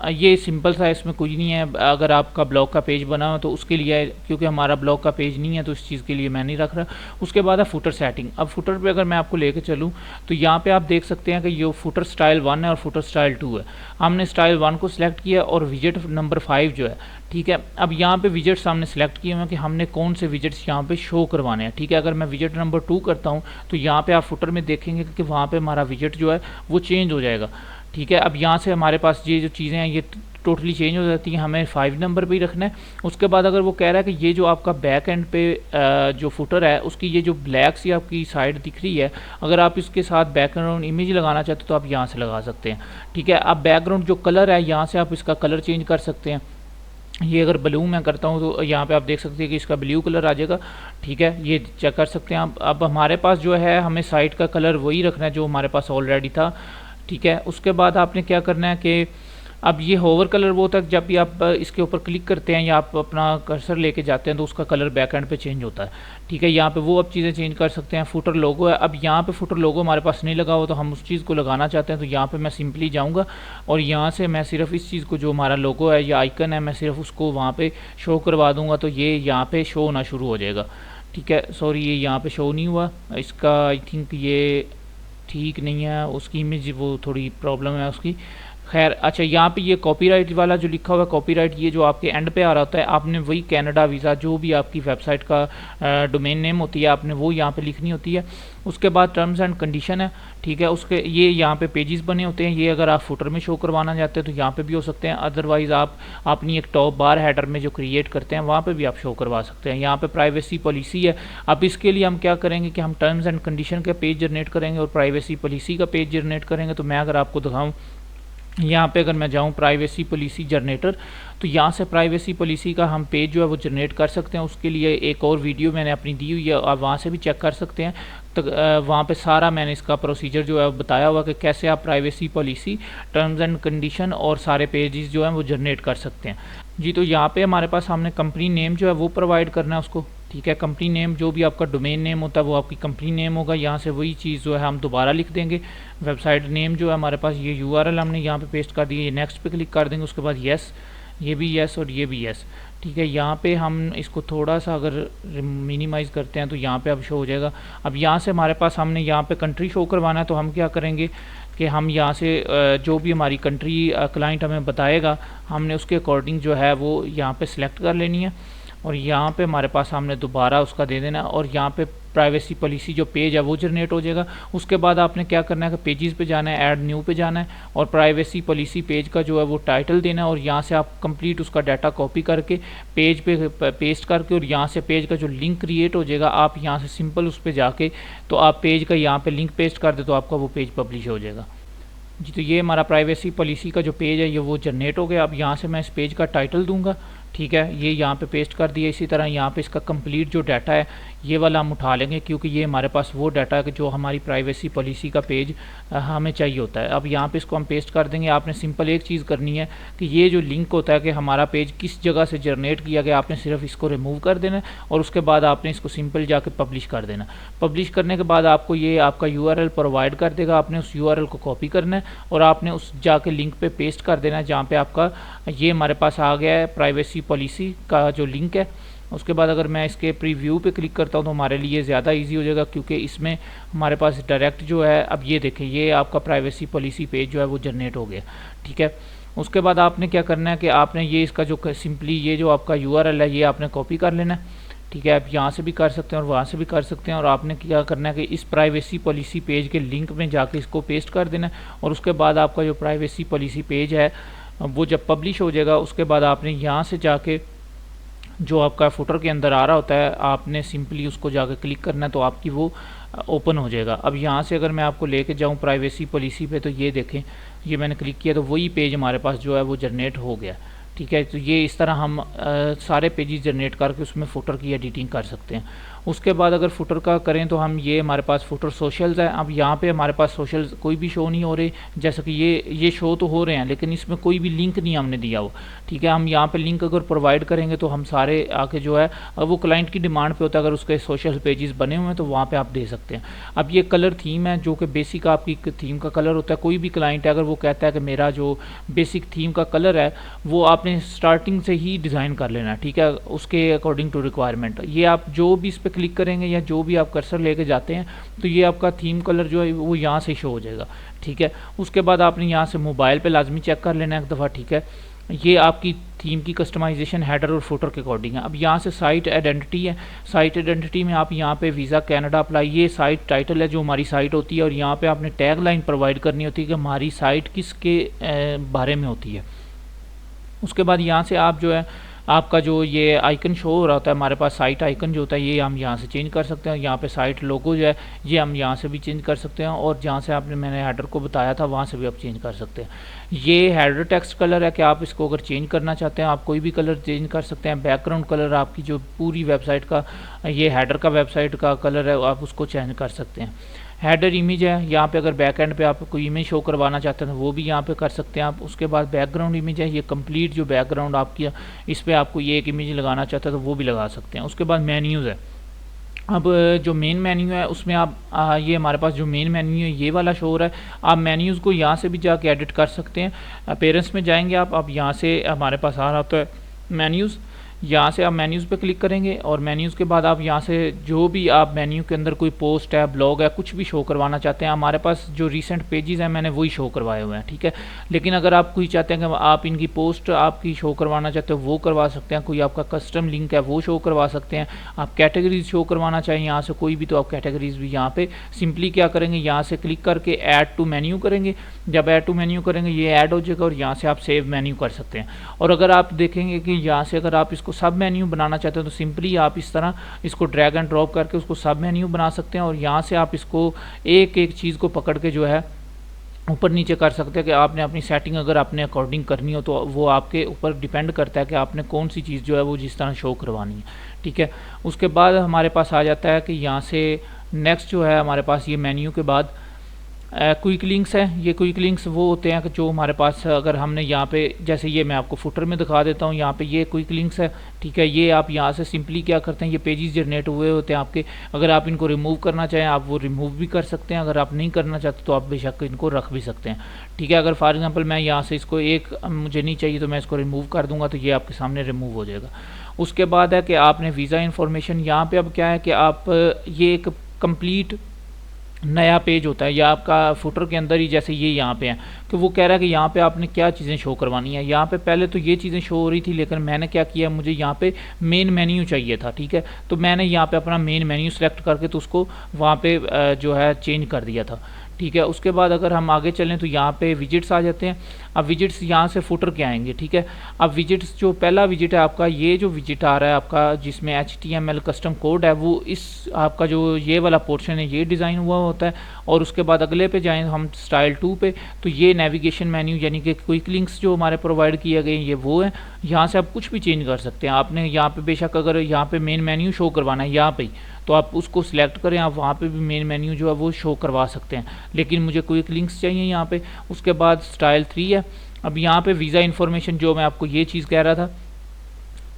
ये सिंपल सा, इसमें कुछ नहीं है। अगर आपका ब्लॉग का पेज बना हो तो उसके लिए, क्योंकि हमारा ब्लॉग का पेज नहीं है तो इस चीज़ के लिए मैं नहीं रख रहा। उसके बाद है फुटर सेटिंग। अब फुटर पे अगर मैं आपको लेके चलूँ तो यहाँ पे आप देख सकते हैं कि ये फुटर स्टाइल 1 है और फुटर स्टाइल 2 है। हमने स्टाइल 1 को सिलेक्ट किया और विजेट नंबर 5 जो है, ठीक है, अब यहाँ पे विजेट्स हमने सेलेक्ट किए हैं कि हमने कौन से विजेट्स यहाँ पे शो करवाने हैं। ठीक है, अगर मैं विजेट नंबर 2 करता हूँ तो यहाँ पे आप फुटर में देखेंगे कि वहाँ पे हमारा विजेट जो है वो चेंज हो जाएगा। ठीक है, अब यहाँ से हमारे पास ये जो चीज़ें हैं ये टोटली चेंज हो जाती है, हमें 5 नंबर पे ही रखना है। उसके बाद अगर वो कह रहा है कि ये जो आपका बैक एंड पे जो फुटर है उसकी ये जो ब्लैक सी आपकी साइड दिख रही है, अगर आप इसके साथ बैकग्राउंड इमेज लगाना चाहते हो तो आप यहाँ से लगा सकते हैं। ठीक है, अब बैकग्राउंड जो कलर है यहाँ से आप इसका कलर चेंज कर सकते हैं। ये अगर ब्लू मैं करता हूँ तो यहाँ पे आप देख सकते हैं कि इसका ब्लू कलर आ जाएगा। ठीक है, ये चेक कर सकते हैं आप। अब हमारे पास जो है हमें साइट का कलर वही रखना है जो हमारे पास ऑलरेडी था। ठीक है, उसके बाद आपने क्या करना है कि अब ये होवर कलर वो तक जब भी आप इसके ऊपर क्लिक करते हैं या आप अपना कर्सर लेके जाते हैं तो उसका कलर बैकएंड पे चेंज होता है। ठीक है, यहाँ पे वो अब चीज़ें चेंज कर सकते हैं। फुटर लोगो है, अब यहाँ पे फुटर लोगो हमारे पास नहीं लगा हो तो हम उस चीज़ को लगाना चाहते हैं तो यहाँ पे मैं सिंपली जाऊँगा और यहाँ से मैं सिर्फ इस चीज़ को जो हमारा लोगो है या आइकन है मैं सिर्फ उसको वहाँ पर शो करवा दूँगा तो ये यहाँ पर शो होना शुरू हो जाएगा। ठीक है, सॉरी ये यहाँ पर शो नहीं हुआ, इसका आई थिंक ये ठीक नहीं है, उसकी इमेज वो थोड़ी प्रॉब्लम है उसकी। खैर अच्छा, यहाँ पे ये कॉपीराइट वाला जो लिखा हुआ है कॉपीराइट, ये जो आपके एंड पे आ रहा होता है, आपने वही कनाडा वीज़ा जो भी आपकी वेबसाइट का डोमेन नेम होती है आपने वो यहाँ पे लिखनी होती है। उसके बाद टर्म्स एंड कंडीशन है। ठीक है, उसके ये यहाँ पे पेजेस बने होते हैं, ये अगर आप फुटर में शो करवाना चाहते हैं तो यहाँ पे भी हो सकते हैं, अदरवाइज़ आप अपनी एक टॉप बार हेडर में जो क्रिएट करते हैं वहाँ पे भी आप शो करवा सकते हैं। यहाँ पे प्राइवेसी पॉलिसी है। अब इसके लिए हम क्या करेंगे कि हम टर्म्स एंड कंडीशन का पेज जनरेट करेंगे और प्राइवेसी पॉलिसी का पेज जनरेट करेंगे। तो मैं अगर आपको दिखाऊँ, यहाँ पे अगर मैं जाऊँ प्राइवेसी पॉलिसी जनरेटर, तो यहाँ से प्राइवेसी पॉलिसी का हम पेज जो है वो जनरेट कर सकते हैं। उसके लिए एक और वीडियो मैंने अपनी दी हुई है, आप वहाँ से भी चेक कर सकते हैं। तो वहाँ पे सारा मैंने इसका प्रोसीजर जो है बताया हुआ कि कैसे आप privacy policy, terms and condition और सारे पेजेस जो हैं वो जनरेट कर सकते हैं। जी, तो यहाँ पे हमारे पास हमने कंपनी नेम जो है वो प्रोवाइड करना है उसको। ठीक है, कंपनी नेम जो भी आपका डोमेन नेम होता है वो आपकी कंपनी नेम होगा। यहाँ से वही चीज़ जो है हम दोबारा लिख देंगे। वेबसाइट नेम जो है हमारे पास ये यूआरएल हमने यहाँ पे पेस्ट कर दिया, ये नेक्स्ट पे क्लिक कर देंगे। उसके बाद येस, ये भी येस और ये भी येस। ठीक है, यहाँ पे हम इसको थोड़ा सा अगर मिनिमाइज़ करते हैं तो यहाँ पे अब शो हो जाएगा। अब यहाँ से हमारे पास हमने यहाँ पे कंट्री शो करवाना है तो हम क्या करेंगे कि हम यहाँ से जो भी हमारी कंट्री क्लाइंट हमें बताएगा हमने उसके अकॉर्डिंग जो है वो यहाँ पे सिलेक्ट कर लेनी है और यहाँ पे हमारे पास हमने दोबारा उसका दे देना और यहाँ पे प्राइवेसी पॉलिसी जो पेज है वो जनरेट हो जाएगा। उसके बाद आपने क्या करना है कि पेजेस पे जाना है, ऐड न्यू पे जाना है और प्राइवेसी पॉलिसी पेज का जो है वो टाइटल देना है और यहाँ से आप कंप्लीट उसका डाटा कॉपी करके पेज पे पेस्ट करके और यहाँ से पेज का जो लिंक क्रिएट हो जाएगा आप यहाँ से सिंपल उस पर जाके तो आप पेज का यहाँ पे लिंक पेस्ट कर दे तो आपका वो पेज पब्लिश हो जाएगा। जी, तो ये हमारा प्राइवेसी पॉलिसी का जो पेज है ये वो जनरेट हो गया। अब यहाँ से मैं इस पेज का टाइटल दूंगा। ठीक है, ये यहाँ पे पेस्ट कर दिया। इसी तरह यहाँ पे इसका कंप्लीट जो डाटा है ये वाला हम उठा लेंगे क्योंकि ये हमारे पास वो डाटा है जो हमारी प्राइवेसी पॉलिसी का पेज हमें चाहिए होता है। अब यहाँ पे इसको हम पेस्ट कर देंगे। आपने सिंपल एक चीज़ करनी है कि ये जो लिंक होता है कि हमारा पेज किस जगह से जनरेट किया गया, आपने सिर्फ इसको रिमूव कर देना है और उसके बाद आपने इसको सिंपल जाके पब्लिश कर देना। पब्लिश करने के बाद आपको ये आपका यूआरएल प्रोवाइड कर देगा। आपने उस यूआरएल को कॉपी करना है और आपने उस जाके लिंक पे पेस्ट कर देना है जहाँ पे आपका ये हमारे पास आ गया है प्राइवेसी पॉलिसी का जो लिंक है। उसके बाद अगर मैं इसके प्रीव्यू पे क्लिक करता हूँ तो हमारे लिए ज़्यादा इजी हो जाएगा क्योंकि इसमें हमारे पास डायरेक्ट जो है, अब ये देखें ये आपका प्राइवेसी पॉलिसी पेज जो है वो जनरेट हो गया। ठीक है, उसके बाद आपने क्या करना है कि आपने ये इसका जो सिंपली ये जो आपका यूआरएल है ये आपने कॉपी कर लेना है। ठीक है, आप यहाँ से भी कर सकते हैं और वहाँ से भी कर सकते हैं और आपने क्या करना है कि इस प्राइवेसी पॉलिसी पेज के लिंक में जाके इसको पेस्ट कर देना है और उसके बाद आपका जो प्राइवेसी पॉलिसी पेज है वो जब पब्लिश हो जाएगा उसके बाद आपने यहाँ से जाके जो आपका फुटर के अंदर आ रहा होता है, आपने सिंपली उसको जाकर क्लिक करना है तो आपकी वो ओपन हो जाएगा। अब यहाँ से अगर मैं आपको लेके जाऊँ प्राइवेसी पॉलिसी पे, तो ये देखें, ये मैंने क्लिक किया तो वही पेज हमारे पास जो है वो जनरेट हो गया। ठीक है, तो ये इस तरह हम सारे पेजेस जनरेट करके उसमें फुटर की एडिटिंग कर सकते हैं। उसके बाद अगर फुटर का करें तो हम ये हमारे पास फुटर सोशल्स है। अब यहाँ पे हमारे पास सोशल्स कोई भी शो नहीं हो रहे, जैसे कि ये शो तो हो रहे हैं लेकिन इसमें कोई भी लिंक नहीं हमने दिया हो। ठीक है, हम यहाँ पे लिंक अगर प्रोवाइड करेंगे तो हम सारे आके जो है वो क्लाइंट की डिमांड पे होता है, अगर उसके सोशल पेजेस बने हुए हैं तो वहाँ पे आप दे सकते हैं। अब ये कलर थीम है जो कि बेसिक आपकी थीम का कलर होता है। कोई भी क्लाइंट है अगर वो कहता है कि मेरा जो बेसिक थीम का कलर है वो आपने स्टार्टिंग से ही डिज़ाइन कर लेना है। ठीक है, उसके अकॉर्डिंग टू रिक्वायरमेंट ये आप जो भी इस पर क्लिक करेंगे या जो भी आप कर्सर लेके जाते हैं तो ये आपका थीम कलर जो है वो यहाँ से शो हो जाएगा। ठीक है, उसके बाद आपने यहाँ से मोबाइल पे लाजमी चेक कर लेना एक दफ़ा। ठीक है, ये आपकी थीम की कस्टमाइजेशन हेडर और फुटर के अकॉर्डिंग है। अब यहाँ से साइट आइडेंटिटी है, साइट आइडेंटिटी में आप यहाँ पे वीज़ा कनाडा अप्लाई, ये साइट टाइटल है जो हमारी साइट होती है, और यहाँ पे आपने टैग लाइन प्रोवाइड करनी होती है कि हमारी साइट किसके बारे में होती है। उसके बाद यहाँ से आप जो है आपका जो ये आइकन शो हो रहा होता है हमारे पास, साइट आइकन जो होता है ये हम यहाँ से चेंज कर सकते हैं। यहाँ पे साइट लोगो जो है ये हम यहाँ से भी चेंज कर सकते हैं, और जहाँ से आपने मैंने हेडर को बताया था वहाँ से भी आप चेंज कर सकते हैं। ये हेडर टेक्स्ट कलर है कि आप इसको अगर चेंज करना चाहते हैं आप कोई भी कलर चेंज कर सकते हैं। बैकग्राउंड कलर आपकी जो पूरी वेबसाइट का ये हेडर का वेबसाइट का कलर है आप उसको चेंज कर सकते हैं। हेडर इमेज है, यहाँ पे अगर बैक एंड पे आप कोई इमेज शो करवाना चाहते हैं तो वो भी यहाँ पे कर सकते हैं आप। उसके बाद बैकग्राउंड इमेज है, ये कंप्लीट जो बैकग्राउंड आपकी इस पर आपको ये एक इमेज लगाना चाहते हैं तो वो भी लगा सकते हैं। उसके बाद मेन्यूज़ है। अब जो मेन मेन्यू है उसमें आप ये हमारे पास जो मेन मेन्यू है ये वाला शो हो रहा है। आप मेन्यूज़ को यहाँ से भी जाके एडिट कर सकते हैं। अपेरेंस में जाएंगे आप यहाँ से हमारे पास आ रहा होता है मेन्यूज़, यहाँ से आप मेन्यूज़ पे क्लिक करेंगे और मेन्यूज़ के बाद आप यहाँ से जो भी आप मेन्यू के अंदर कोई पोस्ट है, ब्लॉग है, कुछ भी शो करवाना चाहते हैं, हमारे पास जो रीसेंट पेजेस हैं मैंने वही शो करवाए हुए हैं। ठीक है, लेकिन अगर आप कोई चाहते हैं कि आप इनकी पोस्ट आपकी शो करवाना चाहते हो वो करवा सकते हैं। कोई आपका कस्टम लिंक है वो शो करवा सकते हैं। आप कैटेगरीज शो करवाना चाहें यहाँ से कोई भी तो आप कैटेगरीज भी यहाँ पे सिंपली क्या करेंगे, यहाँ से क्लिक करके ऐड टू मेन्यू करेंगे। जब ऐड टू मेन्यू करेंगे ये ऐड हो जाएगा और यहाँ से आप सेव मेन्यू कर सकते हैं। और अगर आप देखेंगे कि यहाँ से अगर आप इसको सब मेन्यू बनाना चाहते हैं तो सिंपली आप इस तरह इसको ड्रैग एंड ड्रॉप करके उसको सब मेन्यू बना सकते हैं, और यहाँ से आप इसको एक एक चीज़ को पकड़ के जो है ऊपर नीचे कर सकते हैं कि आपने अपनी सेटिंग अगर अपने अकॉर्डिंग करनी हो तो वो आपके ऊपर डिपेंड करता है कि आपने कौन सी चीज़ जो है वो जिस तरह शो करवानी है। ठीक है, उसके बाद हमारे पास आ जाता है कि यहाँ से नेक्स्ट जो है हमारे पास ये मेन्यू के बाद क्विक लिंक्स है। ये क्विक लिंक्स वो होते हैं कि जो हमारे पास अगर हमने यहाँ पे जैसे ये मैं आपको फुटर में दिखा देता हूँ, यहाँ पे ये क्विक लिंक्स है। ठीक है, ये आप यहाँ से सिंपली क्या करते हैं, ये पेजेस जनरेट हुए होते हैं आपके, अगर आप इनको रिमूव करना चाहें आप वो रिमूव भी कर सकते हैं। अगर आप नहीं करना चाहते तो आप बेशक इनको रख भी सकते हैं। ठीक है, अगर फॉर एग्जाम्पल मैं यहाँ से इसको एक मुझे नहीं चाहिए तो मैं इसको रिमूव कर दूँगा तो ये आपके सामने रिमूव हो जाएगा। उसके बाद है कि आपने वीज़ा इन्फॉर्मेशन, यहाँ पर अब क्या है कि आप ये एक कंप्लीट नया पेज होता है या आपका फुटर के अंदर ही, जैसे ये यहाँ पे है कि वो कह रहा है कि यहाँ पे आपने क्या चीज़ें शो करवानी है। यहाँ पे पहले तो ये चीज़ें शो हो रही थी लेकिन मैंने क्या किया, मुझे यहाँ पे मेन मेन्यू चाहिए था। ठीक है, तो मैंने यहाँ पे अपना मेन मेन्यू सेलेक्ट करके तो उसको वहाँ पे जो है चेंज कर दिया था। ठीक है, उसके बाद अगर हम आगे चलें तो यहाँ पे विजिट्स आ जाते हैं। अब विजिट्स यहाँ से फुटर के आएंगे। ठीक है, अब विजिट्स जो पहला विजिट है आपका, ये जो विजिट आ रहा है आपका जिसमें HTML कस्टम कोड है वो इस आपका जो ये वाला पोर्शन है ये डिज़ाइन हुआ होता है। और उसके बाद अगले पे जाएँ हम स्टाइल 2 पे, तो ये नेविगेशन मेन्यू यानी कि क्विक लिंक्स जो हमारे प्रोवाइड किए गए ये वो है। यहाँ से आप कुछ भी चेंज कर सकते हैं। आपने यहाँ पे बेशक अगर यहाँ पे मेन मेन्यू शो करवाना है यहाँ पे तो आप उसको सिलेक्ट करें, आप वहाँ पे भी मेन मेन्यू जो है वो शो करवा सकते हैं, लेकिन मुझे क्विक लिंक्स चाहिए यहाँ पे। उसके बाद स्टाइल 3 है। अब यहाँ पे वीज़ा इन्फॉर्मेशन जो मैं आपको ये चीज़ कह रहा था।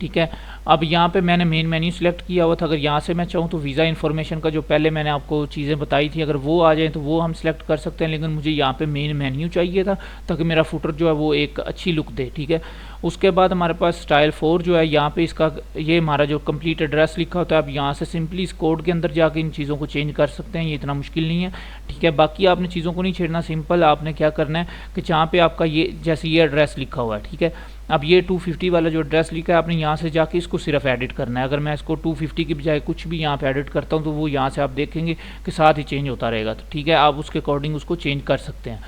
ठीक है, अब यहाँ पे मैंने मेन मेन्यू सेलेक्ट किया हुआ था। अगर यहाँ से मैं चाहूँ तो वीज़ा इन्फॉर्मेशन का जो पहले मैंने आपको चीज़ें बताई थी अगर वो आ जाए तो वो हम सेलेक्ट कर सकते हैं, लेकिन मुझे यहाँ पे मेन मेन्यू चाहिए था ताकि मेरा फुटर जो है वो एक अच्छी लुक दे। ठीक है, उसके बाद हमारे पास स्टाइल 4 जो है, यहाँ पे इसका ये हमारा जो कंप्लीट एड्रेस लिखा होता है। अब यहाँ से सिंपली इस कोड के अंदर जाके इन चीज़ों को चेंज कर सकते हैं, ये इतना मुश्किल नहीं है। ठीक है, बाकी आपने चीज़ों को नहीं छेड़ना, सिंपल आपने क्या करना है कि जहाँ पे आपका ये जैसे ये एड्रेस लिखा हुआ है, ठीक है, अब ये 250 वाला जो एड्रेस लिखा है आपने यहाँ से जाके इसको सिर्फ एडिट करना है। अगर मैं इसको 250 की बजाय कुछ भी यहाँ पे एडिट करता हूँ तो वो यहाँ से आप देखेंगे कि साथ ही चेंज होता रहेगा। तो ठीक है, आप उसके अकॉर्डिंग उसको चेंज कर सकते हैं।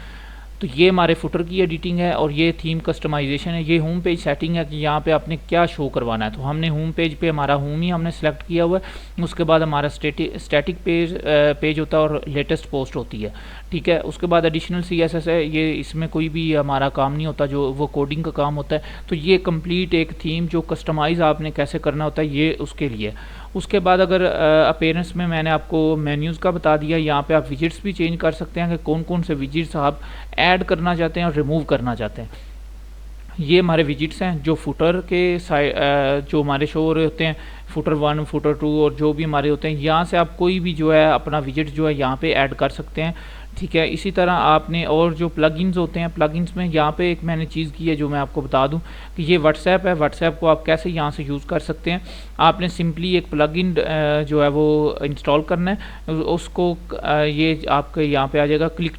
तो ये हमारे फुटर की एडिटिंग है और ये थीम कस्टमाइजेशन है। ये होम पेज सेटिंग है कि यहाँ पे आपने क्या शो करवाना है। तो हमने होम पेज पे हमारा होम ही हमने सेलेक्ट किया हुआ है। उसके बाद हमारा स्टैटिक पेज होता है और लेटेस्ट पोस्ट होती है, ठीक है। उसके बाद एडिशनल CSS है, ये इसमें कोई भी हमारा काम नहीं होता, जो वो कोडिंग का काम होता है। तो ये कंप्लीट एक थीम जो कस्टमाइज़ आपने कैसे करना होता है ये उसके लिए। उसके बाद अगर अपीयरेंस में मैंने आपको मेन्यूज़ का बता दिया, यहाँ पे आप विजिट्स भी चेंज कर सकते हैं कि कौन कौन से विजिट्स आप ऐड करना चाहते हैं और रिमूव करना चाहते हैं। ये हमारे विजिट्स हैं जो फुटर के जो हमारे शो हो रहे होते हैं, फुटर 1 फुटर 2 और जो भी हमारे होते हैं। यहाँ से आप कोई भी जो है अपना विजिट जो है यहाँ पे ऐड कर सकते हैं, ठीक है। इसी तरह आपने और जो प्लगइन्स होते हैं, प्लगइन्स में यहाँ पे एक मैंने चीज़ की है जो मैं आपको बता दूं कि ये व्हाट्सएप है। व्हाट्सएप को आप कैसे यहाँ से यूज़ कर सकते हैं। आपने सिंपली एक प्लगइन जो है वो इंस्टॉल करना है, उसको ये आपके यहाँ पे आ जाएगा क्लिक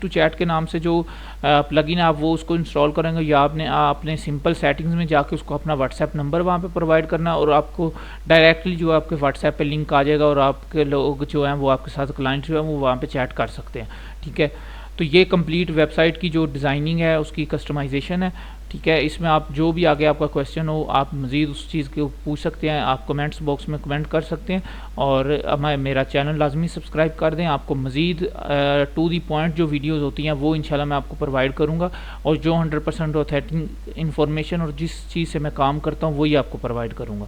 टू चैट के नाम से जो प्लगइन आप वो उसको इंस्टॉल करेंगे, या आपने अपने सिंपल सेटिंग्स में जाके उसको अपना व्हाट्सएप नंबर वहाँ पे प्रोवाइड करना है और आपको डायरेक्टली जो आपके व्हाट्सएप पे लिंक आ जाएगा और आपके लोग जो हैं वो आपके साथ क्लाइंट जो है वो वहाँ पे चैट कर सकते हैं, ठीक है। तो ये कंप्लीट वेबसाइट की जो डिज़ाइनिंग है उसकी कस्टमाइजेशन है, ठीक है। इसमें आप जो भी आगे आपका क्वेश्चन हो आप मज़ीद उस चीज़ को पूछ सकते हैं, आप कमेंट्स बॉक्स में कमेंट कर सकते हैं और मेरा चैनल लाजमी सब्सक्राइब कर दें। आपको मज़ीद टू दी पॉइंट जो वीडियोस होती हैं वो इंशाल्लाह मैं आपको प्रोवाइड करूँगा और जो 100% ऑथेंटिक इन्फॉर्मेशन और जिस चीज़ से मैं काम करता हूँ वही आपको प्रोवाइड करूँगा।